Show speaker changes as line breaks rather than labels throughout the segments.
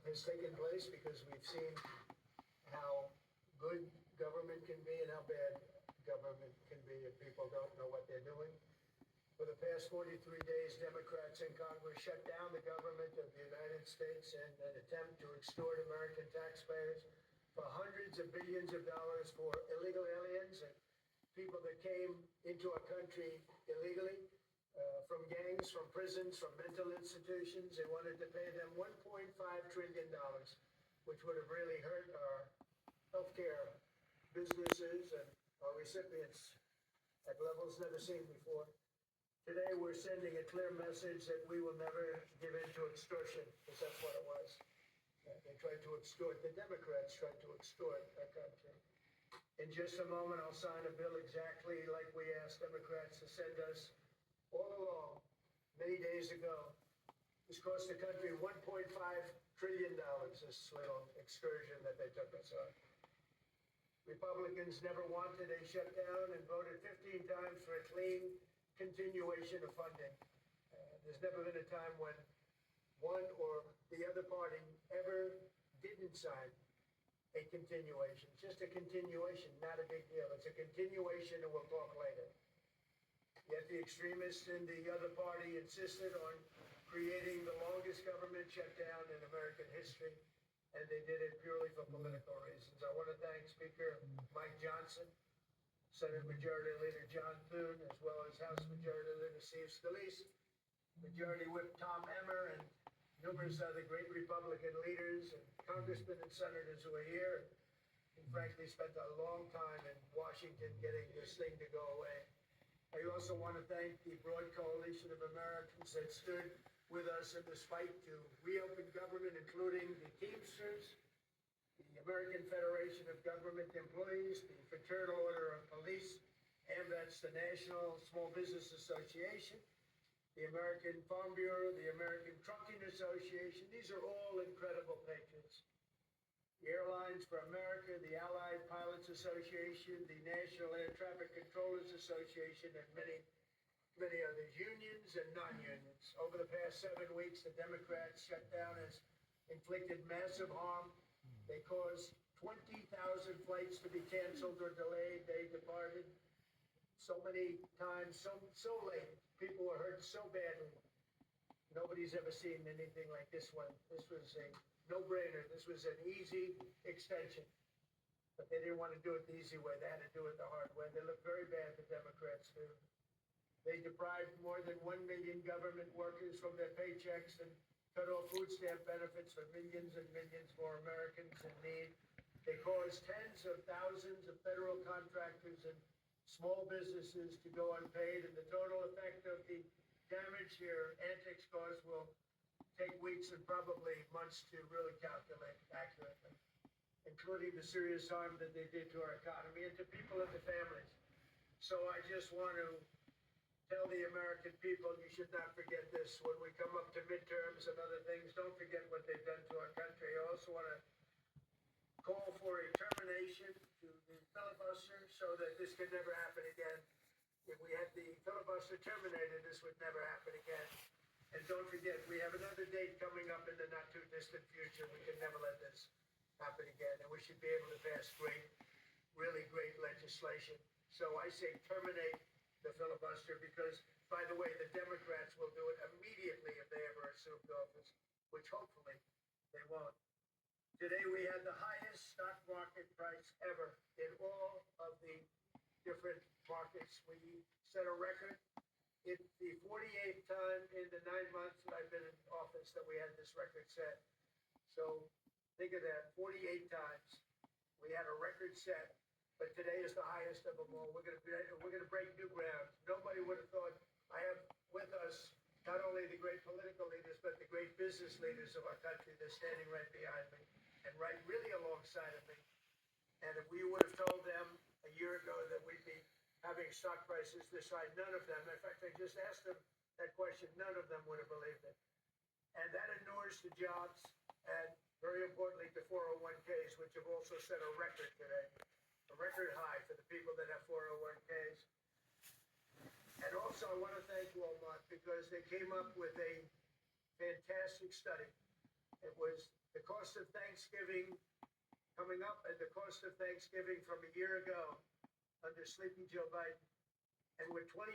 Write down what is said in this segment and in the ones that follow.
has taken place because we've seen how good government can be and how bad government can be if people don't know what they're doing. For the past 43 days, Democrats in Congress shut down the government of the United States in an attempt to extort American taxpayers for hundreds of billions of dollars for illegal aliens and people that came into our country illegally, from gangs, from prisons, from mental institutions. They wanted to pay them $1.5 trillion, which would have really hurt our healthcare businesses and our recipients at levels never seen before. Today, we're sending a clear message that we will never give in to extortion, because that's what it was. They tried to extort, the Democrats tried to extort our country. In just a moment, I'll sign a bill exactly like we asked Democrats to send us all along, many days ago. This cost the country $1.5 trillion, this little excursion that they took us on. Republicans never wanted a shutdown and voted 15 times for a clean continuation of funding. There's never been a time when one or the other party ever didn't sign a continuation. Just a continuation, not a big deal. It's a continuation and we'll talk later. Yet the extremists in the other party insisted on creating the longest government shutdown in American history, and they did it purely for political reasons. I want to thank Speaker Mike Johnson, Senate Majority Leader John Thune, as well as House Majority Leader Steve Scalise, Majority Whip Tom Emmer, and numerous other great Republican leaders and congressmen and senators who are here and frankly spent a long time in Washington getting this thing to go away. I also want to thank the broad coalition of Americans that stood with us in this fight to reopen government, including the Teamsters, the American Federation of Government Employees, the Fraternal Order of Police, AMVETS, the National Small Business Association, the American Farm Bureau, the American Trucking Association. These are all incredible patriots. The Airlines for America, the Allied Pilots Association, the National Air Traffic Controllers Association, and many others, unions and non-unions. Over the past 7 weeks, the Democrats shutdown has inflicted massive harm. They caused 20,000 flights to be canceled or delayed. They departed so many times, so late. People were hurt so badly. Nobody's ever seen anything like this one. This was a no-brainer. This was an easy extension. But they didn't want to do it the easy way. They had to do it the hard way. They look very bad, the Democrats do. They deprived more than 1 million government workers from their paychecks and cut off food stamp benefits for millions and millions more Americans in need. They caused tens of thousands of federal contractors and small businesses to go unpaid, and the total effect of the damage their antics caused will take weeks and probably months to really calculate accurately, including the serious harm that they did to our economy and to people and to families. So I just want to tell the American people, you should not forget this. When we come up to midterms and other things, don't forget what they've done to our country. I also want to call for a termination to the filibuster so that this could never happen again. If we had the filibuster terminated, this would never happen again. And don't forget, we have another date coming up in the not-too-distant future. We can never let this happen again. And we should be able to pass great, really great legislation. So I say terminate the filibuster because, by the way, the Democrats will do it immediately if they ever assume office, which hopefully they won't. Today we had the highest stock market price ever in all of the different markets. We set a record. It's the 48th time in the 9 months that I've been in office that we had this record set. So think of that, 48 times we had a record set, but today is the highest of them all. We're gonna break new ground. Nobody would have thought. I have with us not only the great political leaders, but the great business leaders of our country. They're standing right behind me and right really alongside of me. And if we would have told them a year ago that we'd be having stock prices this high, none of them, in fact, I just asked them that question, none of them would have believed it. And that inures to jobs and, very importantly, to 401ks, which have also set a record today, a record high for the people that have 401ks. And also, I want to thank Walmart because they came up with a fantastic study. It was the cost of Thanksgiving coming up and the cost of Thanksgiving from a year ago under Sleepy Joe Biden. And we're 25%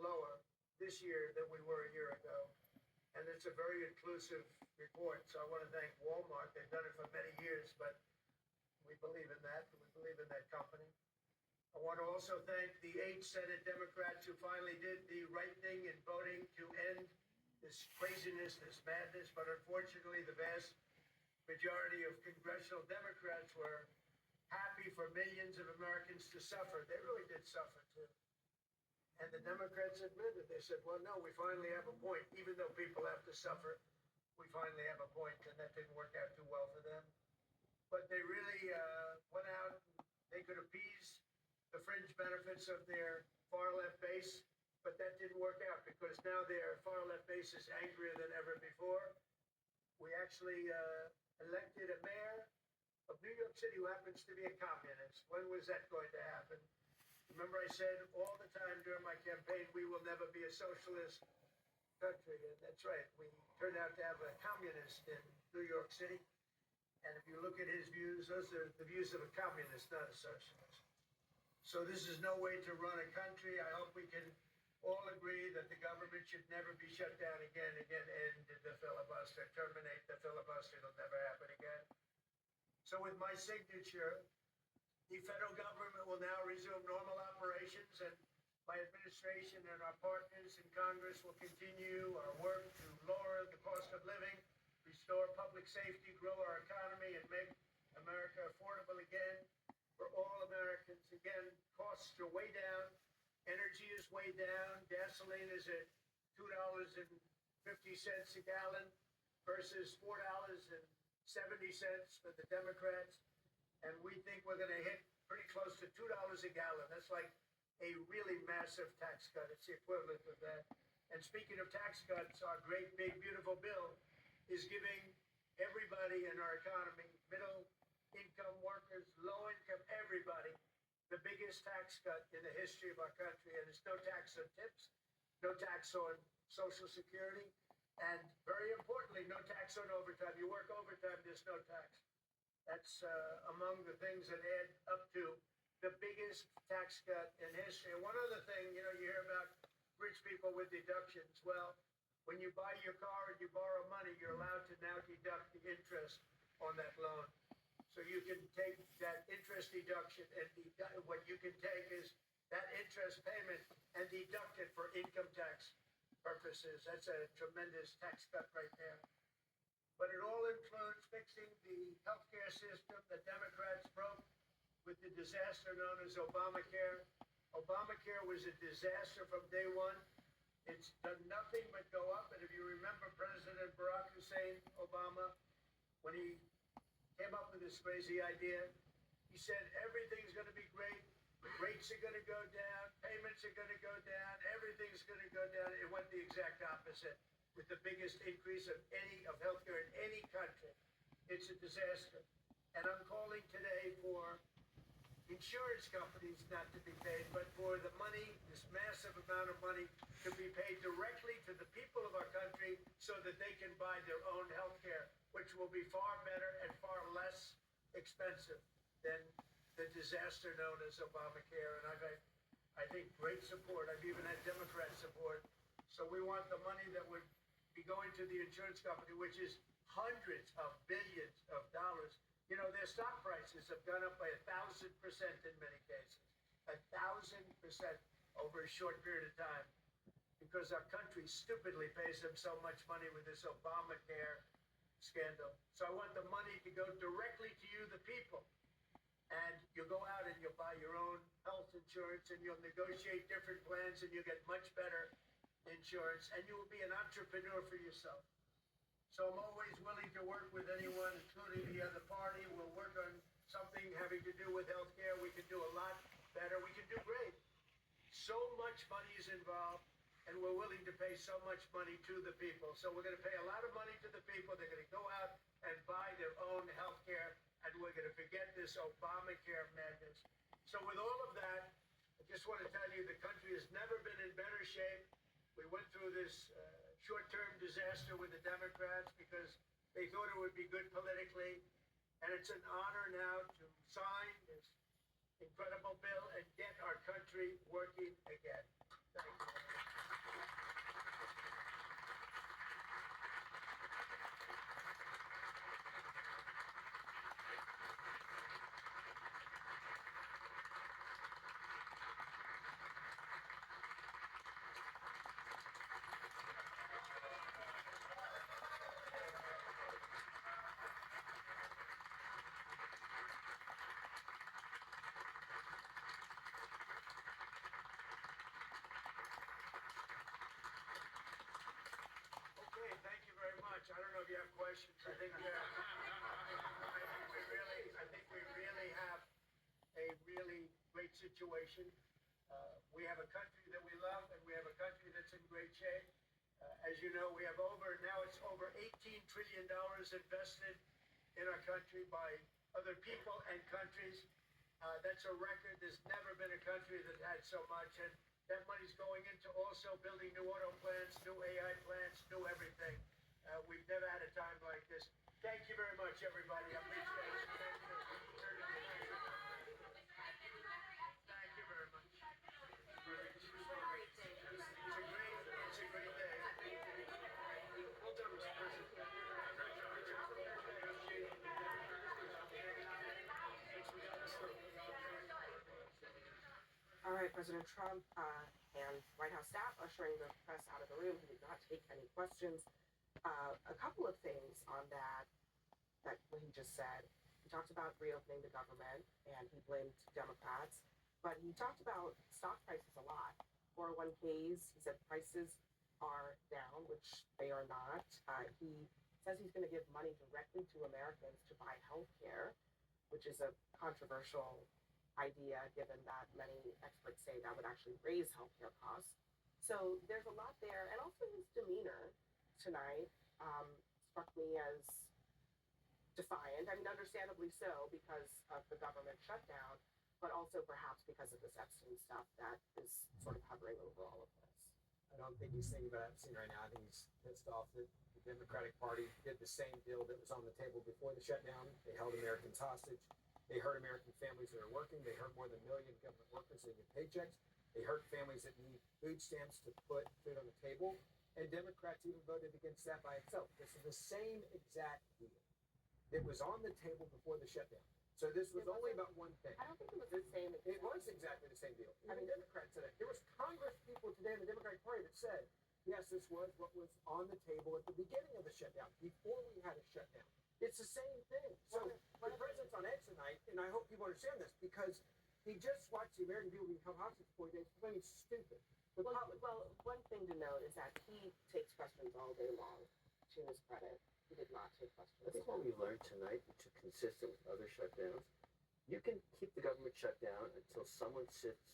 lower this year than we were a year ago. And it's a very inclusive report. So I want to thank Walmart. They've done it for many years, but we believe in that. We believe in that company. I want to also thank the 8 Senate Democrats who finally did the right thing in voting to end this craziness, this madness. But unfortunately, the vast majority of congressional Democrats were happy for millions of Americans to suffer. They really did suffer too. And the Democrats admitted, they said, well, no, we finally have a point. Even though people have to suffer, we finally have a point, and that didn't work out too well for them. But they really went out, and they could appease the fringe benefits of their far-left base, but that didn't work out because now their far-left base is angrier than ever before. We actually elected a mayor of New York City who happens to be a communist. When was that going to happen? Remember I said all the time during my campaign, we will never be a socialist country, and that's right. We turned out to have a communist in New York City, and if you look at his views, those are the views of a communist, not a socialist. So this is no way to run a country. I hope we can all agree that the government should never be shut down again, end the filibuster, terminate the filibuster. It'll never happen again. So with my signature, the federal government will now resume normal operations, and my administration and our partners in Congress will continue our work to lower the cost of living, restore public safety, grow our economy, and make America affordable again for all Americans. Again, costs are way down. Energy is way down. Gasoline is at $2.50 a gallon versus $4.70 for the Democrats. And we think we're going to hit pretty close to $2 a gallon. That's like a really massive tax cut. It's the equivalent of that. And speaking of tax cuts, our great, big, beautiful bill is giving everybody in our economy, middle income workers, low income, everybody, the biggest tax cut in the history of our country. And it's no tax on tips, no tax on Social Security, and very importantly, no tax on overtime. You work overtime, there's no tax. That's among the things that add up to the biggest tax cut in history. And one other thing, you hear about rich people with deductions. Well, when you buy your car and you borrow money, you're allowed to now deduct the interest on that loan. So you can take that interest deduction and what you can take is that interest payment and deduct it for income tax purposes. That's a tremendous tax cut right there. But it all includes fixing the healthcare system that Democrats broke with the disaster known as Obamacare. Obamacare was a disaster from day one. It's done nothing but go up. And if you remember President Barack Hussein Obama, when he came up with this crazy idea, he said everything's going to be great. Rates are going to go down. Payments are going to go down. Everything's going to go down. It went the exact opposite with the biggest increase of healthcare in any country. It's a disaster. And I'm calling today for insurance companies not to be paid, but for the money, this massive amount of money, to be paid directly to the people of our country so that they can buy their own health care, which will be far better and far less expensive than the disaster known as Obamacare. And I've had, I think, great support. I've even had Democrat support. So we want the money that would be going to the insurance company, which is hundreds of billions of dollars. Their stock prices have gone up by 1,000% in many cases, 1,000% over a short period of time, because our country stupidly pays them so much money with this Obamacare scandal. So I want the money to go directly to you, the people. And you'll go out and you'll buy your own health insurance and you'll negotiate different plans and you'll get much better insurance and you will be an entrepreneur for yourself. So I'm always willing to work with anyone, including the other party. We'll work on something having to do with healthcare. We can do a lot better. We can do great. So much money is involved, and we're willing to pay so much money to the people. So we're going to pay a lot of money to the people. They're going to go out and buy their own healthcare, and we're going to forget this Obamacare madness. So with all of that, I just want to tell you the country has never been in better shape. We went through this short-term disaster with the Democrats because They thought it would be good politically. And it's an honor now to sign this incredible bill and get our country working again. Thank you. Okay, thank you very much. I don't know if you have questions. I think we really have a really great situation. We have a country that we love, and we have a country that's in great shape. As you know, we have it's over $18 trillion invested in our country by other people and countries. That's a record. There's never been a country that had so much. And that money's going into also building new auto plants, new AI plants, new everything. We've never had a time like this. Thank you very much, everybody. I appreciate it. Thank you. Thank you very much. It's a great day. Well done, Mr. President.
All right, President Trump and White House staff ushering the press out of the room. He did not take any questions. A couple of things on that what he just said. He talked about reopening the government, and he blamed Democrats. But he talked about stock prices a lot. 401ks, he said prices are down, which they are not. He says he's going to give money directly to Americans to buy health care, which is a controversial idea given that many experts say that would actually raise healthcare costs. So there's a lot there. And also his demeanor tonight struck me as defiant. I mean, understandably so because of the government shutdown, but also perhaps because of this Epstein stuff that is sort of hovering over all of this.
I don't think he's thinking about Epstein right now. I think he's pissed off that the Democratic Party did the same deal that was on the table before the shutdown. They held Americans hostage. They hurt American families that are working. They hurt more than a million government workers that get paychecks. They hurt families that need food stamps to put food on the table. And Democrats even voted against that by itself. This is the same exact deal that was on the table before the shutdown. So this was only about one thing.
I don't think it was the same.
It was exactly the same deal. Even Democrats said it. There was Congress people today in the Democratic Party that said, yes, this was what was on the table at the beginning of the shutdown, before we had a shutdown. It's the same thing. So the president's on edge tonight, and I hope people understand this, because he just watched the American people become hostage for 4 days, playing stupid.
Well, one thing to note is that he takes questions all day long. To his credit, he did not take questions.
I think what we learned tonight, which is consistent with other shutdowns, you can keep the government shut down until someone sits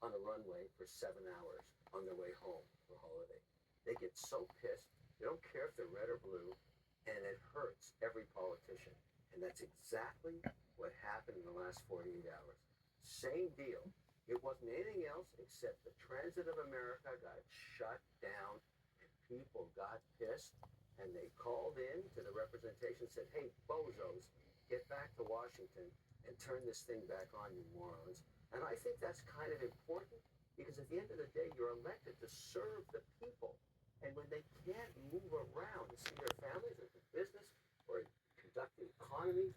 on a runway for 7 hours on their way home for holiday. They get so pissed, they don't care if they're red or blue, and it hurts every politician. And that's exactly what happened in the last 48 hours. Same deal. It wasn't anything else except the transit of America got shut down, and people got pissed, and they called in to the representation and said, hey, bozos, get back to Washington and turn this thing back on, you morons. And I think that's kind of important, because at the end of the day, you're elected to serve the people. And when they can't move around to see their families or do business or conduct the economy,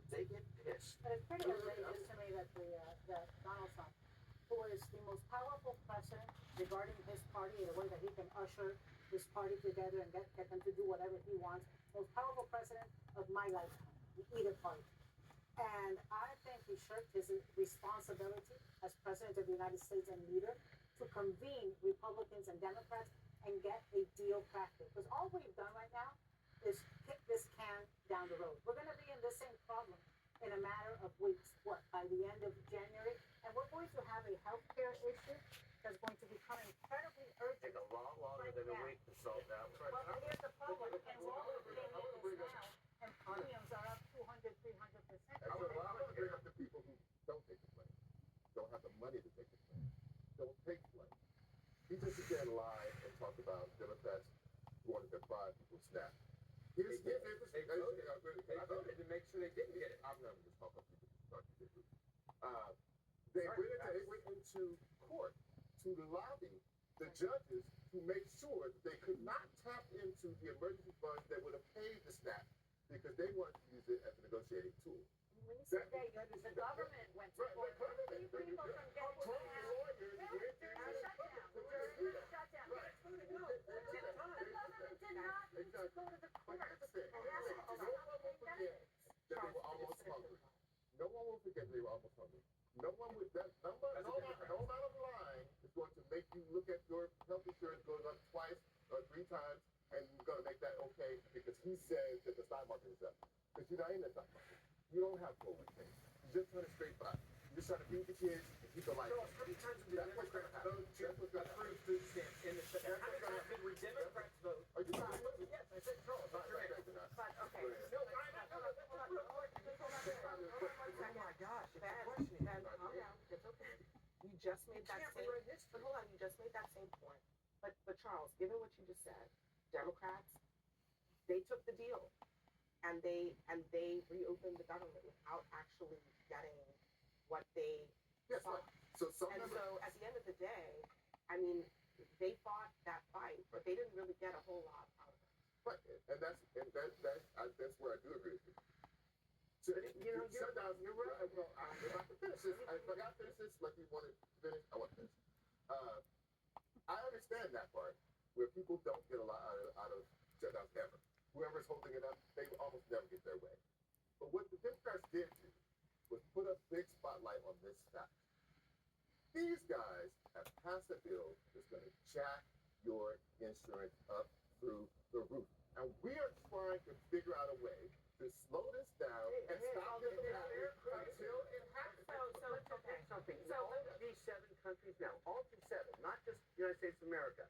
they get pissed.
But it's pretty outrageous to me that that Donald Trump, who is the most powerful president regarding his party in a way that he can usher this party together and get them to do whatever he wants, most powerful president of my lifetime, either party. And I think he shirked his responsibility as president of the United States and leader to convene Republicans and Democrats and get a deal crafted. Because all we've done right now is kick this can down the road. We're going to be in this same problem in a matter of weeks, by the end of January. And we're going to have a healthcare issue that's going to become incredibly urgent.
Take a lot longer than a week to solve that one.
Well, here's the problem. And all of premiums now, and premiums are up 200, 300%.
I want to bring up the people who don't take the blame, don't have the money to take the blame, don't take blame. He just again lied and talked about Democrats who wanted to buy people's snap. Here's
They
interesting.
voted to make sure they didn't get it.
I'm not just talking about people. They went into court to lobby the judges to make sure that they could not tap into the emergency funds that would have paid the SNAP because they wanted to use it as a negotiating tool.
When you say they, the government went to court. Keep people from getting what they have. During the shutdown. During the shutdown.
Right.
No, the government did not need to go to the court.
That they were almost hungry. No one will forget they were almost hungry. No one would no amount of lying is going to make you look at your health insurance going up twice or 3 times and you're going to make that okay because he says that the stock market is up. Because you're not in the stock market. You don't have 401k. You're just trying to scrape by. You're just trying to feed the kids and keep the lights on.
Charles, how many times have the Democrats voted to approve food stamps in the shutdown? How many times did Democrats vote?
Are you not listening?
Yes, I said Charles.
Not right,
Correct.
not.
But, okay.
No, oh my gosh, it's a question.
Ben, calm down, it's okay. You just made that
Can't
same,
rewrite
but
history.
hold on, you just made that same point. But Charles, given what you just said, Democrats, they took the deal and they reopened the government without actually getting what they
Yes,
sought.
right. So some
And
members,
so at the end of the day, I mean, they fought that fight, but they didn't really get a whole lot out of it.
right, and that's where I do agree with you. So, shutdowns, you're right. Well, if I can finish this, if I got to finish this like you wanted to finish, I want to finish. I understand that part where people don't get a lot out of shutdowns ever. Whoever's holding it up, they almost never get their way. But what the Democrats did do was put a big spotlight on this fact. These guys have passed a bill that's going to jack your insurance up through the roof. And we are trying to figure out a way to slow this down and stop this until it happens.
So it's okay.
Something.
So
All of these 7 countries now, all 7, not just the United States of America,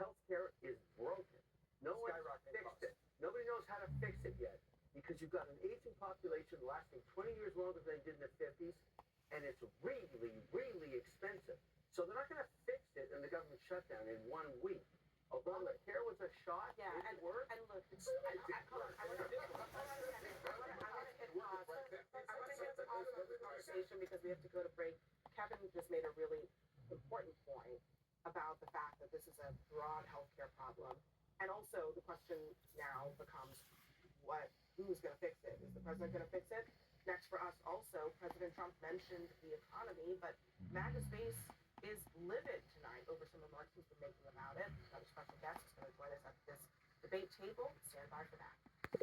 healthcare is broken. No one
Skyrocketing
fixed
costs.
it. Nobody knows how to fix it yet because you've got an aging population lasting 20 years longer than they did in the 50s, and it's really, really expensive. So they're not going to fix it in the government shutdown in 1 week. Although the care was a shot,
yeah,
it worked.
and look, hold on, I want to hit pause on the conversation because we have to go to break. Kevin just made a really important point about the fact that this is a broad healthcare problem. And also the question now becomes who's going to fix it? Is the president going to fix it? Next for us also, President Trump mentioned the economy, but MAGA's base is livid tonight over some remarks he's been making about it. Another special guest is going to join us at this debate table. Stand by for that.